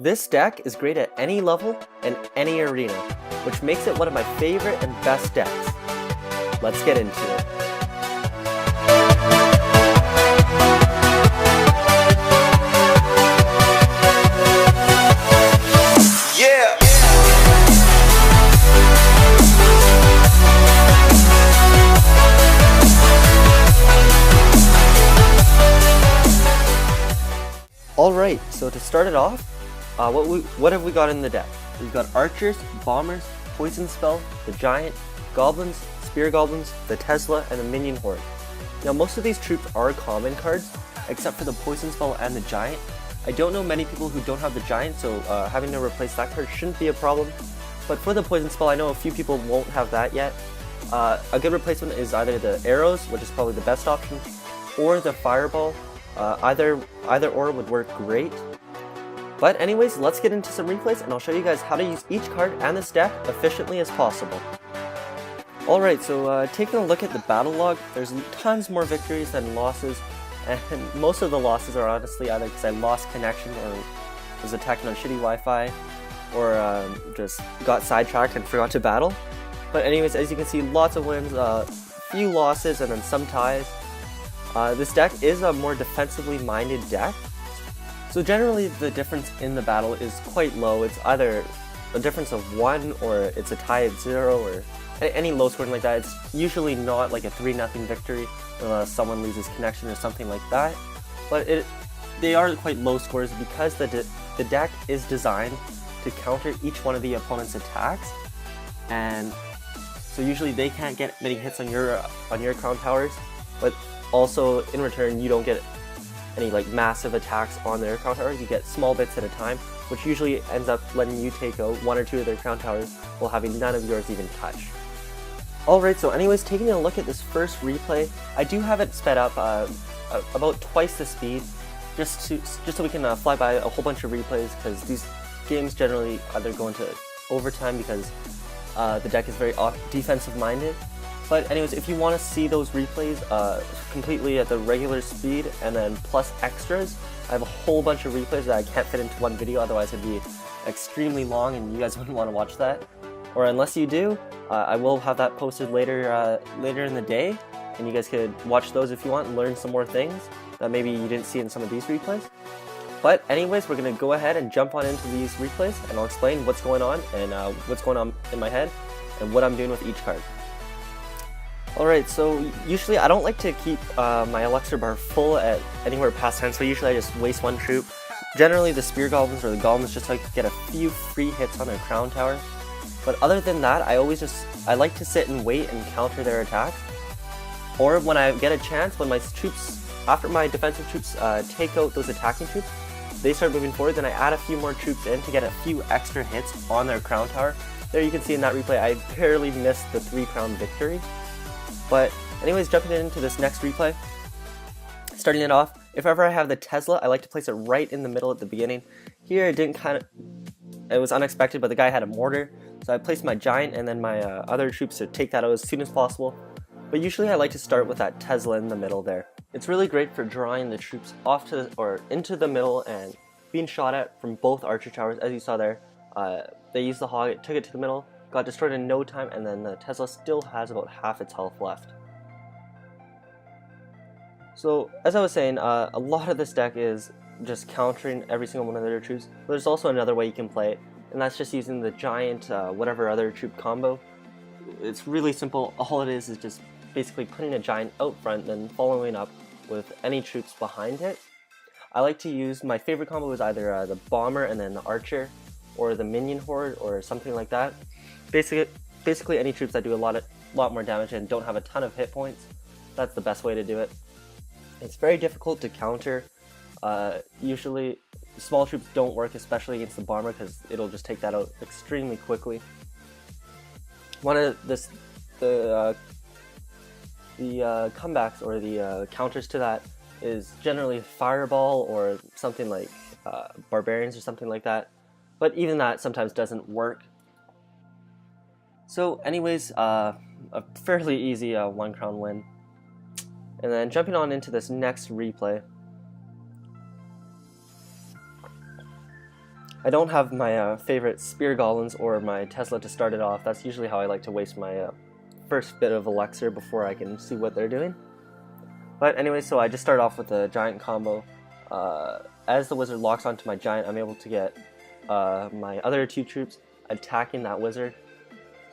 This deck is great at any level and any arena, which makes it one of my favorite and best decks. Let's get into it. Alright, so to start it off, what have we got in the deck? We've got archers, bombers, poison spell, the giant, goblins, spear goblins, the Tesla, and the minion horde. Now most of these troops are common cards, except for the poison spell and the giant. I don't know many people who don't have the giant, so having to replace that card shouldn't be a problem. But for the poison spell, I know a few people won't have that yet. A good replacement is either the arrows, which is probably the best option, or the fireball. Either or would work great. But anyways, let's get into some replays and I'll show you guys how to use each card and this deck efficiently as possible. Alright, so taking a look at the battle log, there's tons more victories than losses, and most of the losses are honestly either because I lost connection or was attacking on shitty Wi-Fi, or just got sidetracked and forgot to battle. But anyways, as you can see, lots of wins, few losses, and then some ties. This deck is a more defensively minded deck, so generally the difference in the battle is quite low. It's either a difference of 1 or it's a tie at 0 or any low scoring like that. It's usually not like a 3-0 victory unless someone loses connection or something like that, but they are quite low scores because the deck is designed to counter each one of the opponent's attacks, and so usually they can't get many hits on your crown towers, but also in return you don't get any like massive attacks on their crown towers. You get small bits at a time, which usually ends up letting you take out 1 or 2 of their crown towers while having none of yours even touch. Alright, so anyways, taking a look at this first replay, I do have it sped up about twice the speed, just so we can fly by a whole bunch of replays, because these games generally either go into overtime because the deck is very defensive minded. But anyways, if you want to see those replays completely at the regular speed and then plus extras, I have a whole bunch of replays that I can't fit into one video, otherwise it'd be extremely long and you guys wouldn't want to watch that. Or unless you do, I will have that posted later in the day, and you guys could watch those if you want and learn some more things that maybe you didn't see in some of these replays. But anyways, we're going to go ahead and jump on into these replays, and I'll explain what's going on and what's going on in my head and what I'm doing with each card. Alright, so usually I don't like to keep my elixir bar full at anywhere past 10, so usually I just waste 1 troop. Generally the spear goblins or the goblins just so I can get a few free hits on their crown tower. But other than that, I like to sit and wait and counter their attacks. Or when I get a chance, when my troops, after my defensive troops take out those attacking troops, they start moving forward, then I add a few more troops in to get a few extra hits on their crown tower. There you can see in that replay I barely missed the 3 crown victory. But anyways, jumping into this next replay, starting it off, if ever I have the Tesla, I like to place it right in the middle at the beginning. Here it was unexpected, but the guy had a mortar, so I placed my giant and then my other troops to take that out as soon as possible. But usually I like to start with that Tesla in the middle there. It's really great for drawing the troops off to or into the middle and being shot at from both archer towers, as you saw there. They used the hog, it took it to the middle, got destroyed in no time, and then the Tesla still has about half its health left. So, as I was saying, a lot of this deck is just countering every single one of their troops. But there's also another way you can play it, and that's just using the giant, whatever other troop combo. It's really simple. All it is just basically putting a giant out front, then following up with any troops behind it. I like to use, my favorite combo is either the bomber and then the archer, or the minion horde, or something like that. Basically any troops that do a lot more damage and don't have a ton of hit points. That's the best way to do it. It's very difficult to counter. Usually small troops don't work, especially against the bomber, because it'll just take that out extremely quickly. One of the comebacks or the counters to that is generally fireball or something like barbarians or something like that. But even that sometimes doesn't work. So anyways, a fairly easy 1 crown win. And then jumping on into this next replay. I don't have my favorite spear goblins or my Tesla to start it off. That's usually how I like to waste my first bit of elixir before I can see what they're doing. But anyway, so I just start off with a giant combo. As the wizard locks onto my giant, I'm able to get my other two troops attacking that wizard.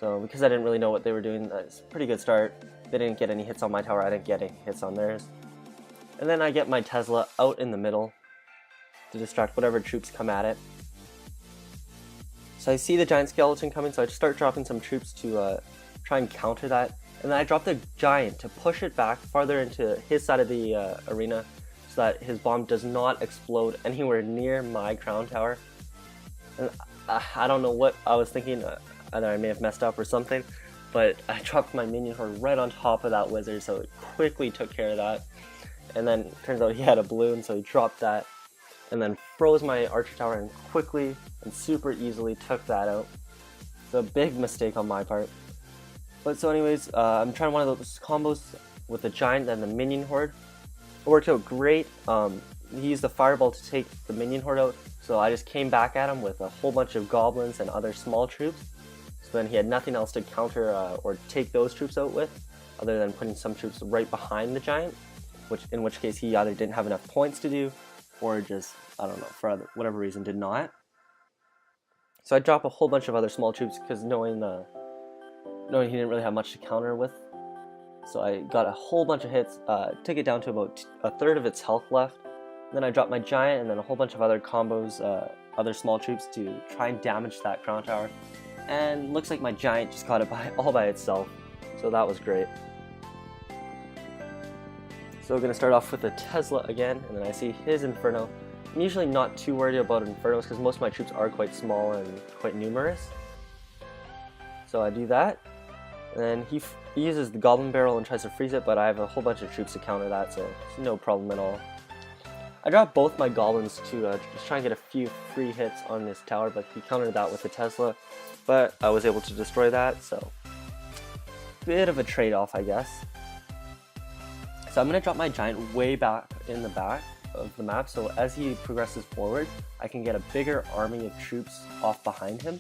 So because I didn't really know what they were doing, that's a pretty good start. They didn't get any hits on my tower, I didn't get any hits on theirs. And then I get my Tesla out in the middle to distract whatever troops come at it. So I see the giant skeleton coming, so I just start dropping some troops to try and counter that. And then I drop the giant to push it back farther into his side of the arena so that his bomb does not explode anywhere near my crown tower. And I don't know what I was thinking, either I may have messed up or something, but I dropped my minion horde right on top of that wizard, so it quickly took care of that. And then it turns out he had a balloon, so he dropped that, and then froze my archer tower and quickly and super easily took that out. It's a big mistake on my part. But so anyways, I'm trying one of those combos with the giant and the minion horde. It worked out great. He used the fireball to take the minion horde out, so I just came back at him with a whole bunch of goblins and other small troops. So then he had nothing else to counter or take those troops out with, other than putting some troops right behind the giant, in which case he either didn't have enough points to do, or just, I don't know, for whatever reason did not. So I dropped a whole bunch of other small troops because knowing he didn't really have much to counter with. So I got a whole bunch of hits, took it down to about a third of its health left. Then I dropped my giant and then a whole bunch of other combos, other small troops to try and damage that crown tower. And looks like my giant just got it all by itself. So that was great. So we're going to start off with the Tesla again, and then I see his Inferno. I'm usually not too worried about Infernos because most of my troops are quite small and quite numerous. So I do that, and then he uses the Goblin Barrel and tries to freeze it, but I have a whole bunch of troops to counter that, so it's no problem at all. I dropped both my Goblins to just try and get a few free hits on this tower, but he countered that with the Tesla, but I was able to destroy that, so bit of a trade-off, I guess. So I'm going to drop my giant way back in the back of the map, so as he progresses forward, I can get a bigger army of troops off behind him.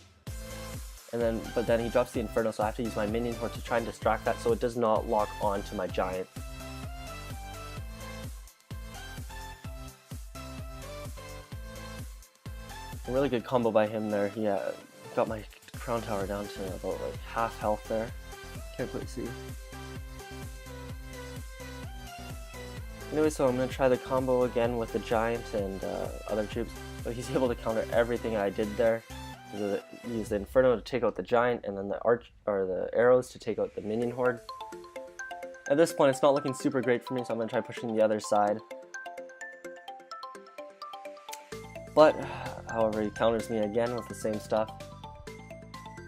But then he drops the Inferno, so I have to use my minion horde to try and distract that so it does not lock onto my giant. A really good combo by him there. He got my crown tower down to about like half health there. Can't quite see. Anyway, so I'm going to try the combo again with the giant and other troops, but he's able to counter everything I did there. He used the Inferno to take out the giant, and then the arrows to take out the minion horde. At this point, it's not looking super great for me, so I'm going to try pushing the other side. But, however, he counters me again with the same stuff.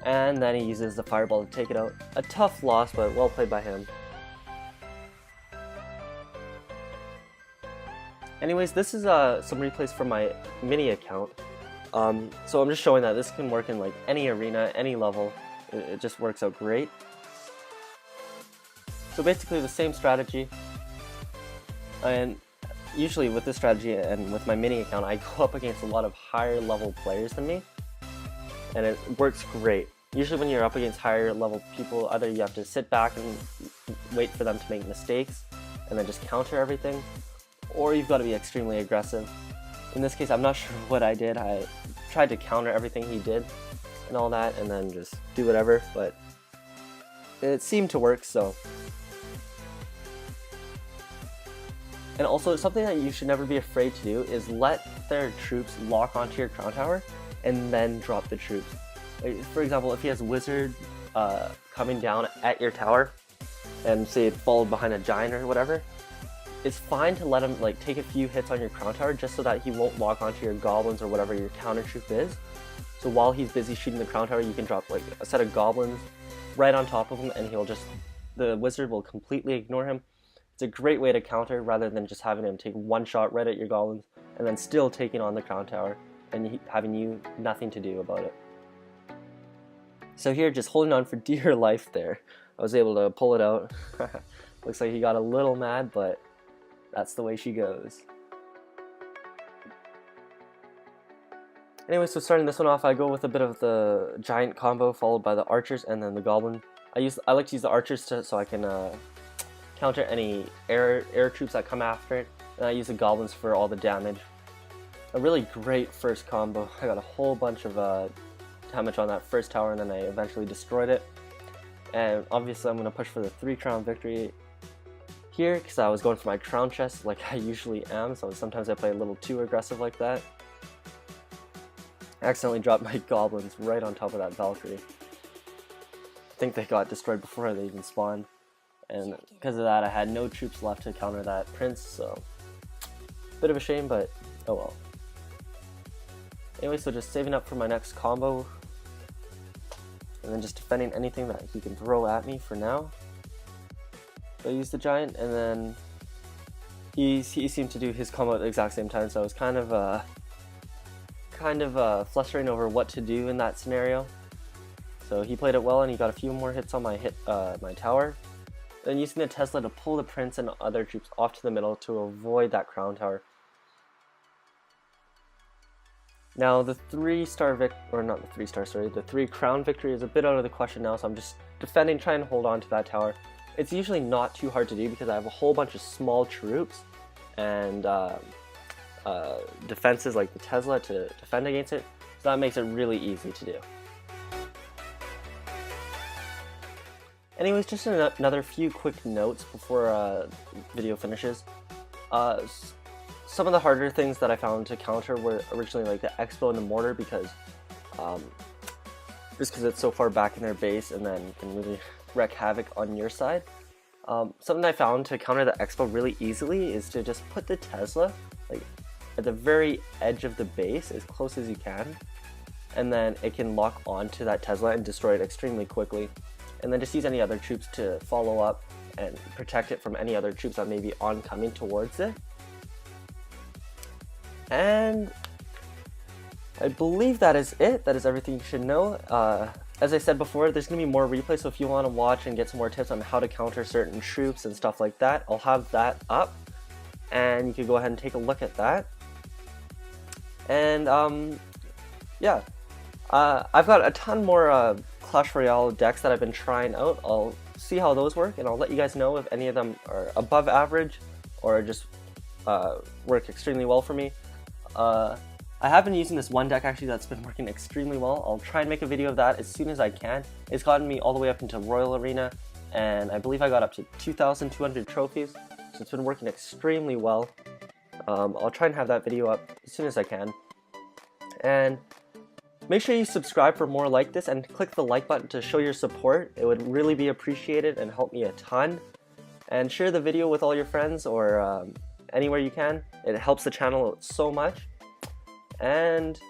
And then he uses the fireball to take it out. A tough loss, but well played by him. Anyways, this is some replays from my mini account. So I'm just showing that this can work in like any arena, any level. It just works out great. So basically the same strategy. And usually with this strategy and with my mini account, I go up against a lot of higher level players than me. And it works great. Usually when you're up against higher level people, either you have to sit back and wait for them to make mistakes and then just counter everything, or you've got to be extremely aggressive. In this case, I'm not sure what I did. I tried to counter everything he did and all that, and then just do whatever, but it seemed to work, so. And also, something that you should never be afraid to do is let their troops lock onto your crown tower and then drop the troops. Like, for example, if he has wizard coming down at your tower, and say it followed behind a giant or whatever, it's fine to let him like take a few hits on your crown tower just so that he won't lock onto your goblins or whatever your counter troop is. So while he's busy shooting the crown tower, you can drop like a set of goblins right on top of him, and the wizard will completely ignore him. It's a great way to counter rather than just having him take one shot right at your goblins and then still taking on the crown tower and having you nothing to do about it. So here, just holding on for dear life there, I was able to pull it out. Looks like he got a little mad, but that's the way she goes. Anyway, so starting this one off, I go with a bit of the giant combo followed by the archers and then the goblin. I like to use the archers so I can counter any air troops that come after it, and I use the goblins for all the damage. A really great first combo. I got a whole bunch of damage on that first tower, and then I eventually destroyed it. And obviously I'm going to push for the 3 crown victory here, because I was going for my crown chest like I usually am, so sometimes I play a little too aggressive like that. I accidentally dropped my goblins right on top of that Valkyrie. I think they got destroyed before they even spawned, and because of that I had no troops left to counter that prince, so bit of a shame, but oh well. Anyway, so just saving up for my next combo, and then just defending anything that he can throw at me for now. So I used the giant, and then he seemed to do his combo at the exact same time, so I was kind of flustering over what to do in that scenario. So he played it well, and he got a few more hits on my my tower. Then using the Tesla to pull the prince and other troops off to the middle to avoid that crown tower. Now the 3-star the 3 crown victory is a bit out of the question now, so I'm just defending, trying to hold on to that tower. It's usually not too hard to do because I have a whole bunch of small troops and defenses like the Tesla to defend against it, so that makes it really easy to do. Anyways, just another few quick notes before video finishes. Some of the harder things that I found to counter were originally like the Expo and the Mortar, because just because it's so far back in their base and then can really wreak havoc on your side. Something I found to counter the Expo really easily is to just put the Tesla like at the very edge of the base as close as you can, and then it can lock onto that Tesla and destroy it extremely quickly, and then just use any other troops to follow up and protect it from any other troops that may be oncoming towards it. And I believe that is it. That is everything you should know. As I said before, there's going to be more replays, so if you want to watch and get some more tips on how to counter certain troops and stuff like that, I'll have that up, and you can go ahead and take a look at that. And yeah, I've got a ton more Clash Royale decks that I've been trying out. I'll see how those work, and I'll let you guys know if any of them are above average or just work extremely well for me. I have been using this one deck actually that's been working extremely well. I'll try and make a video of that as soon as I can. It's gotten me all the way up into Royal Arena, and I believe I got up to 2,200 trophies, so it's been working extremely well. I'll try and have that video up as soon as I can. And make sure you subscribe for more like this, and click the like button to show your support. It would really be appreciated and help me a ton. And share the video with all your friends or anywhere you can. It helps the channel so much. And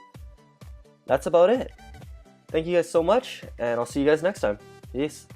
that's about it. Thank you guys so much, and I'll see you guys next time. Peace.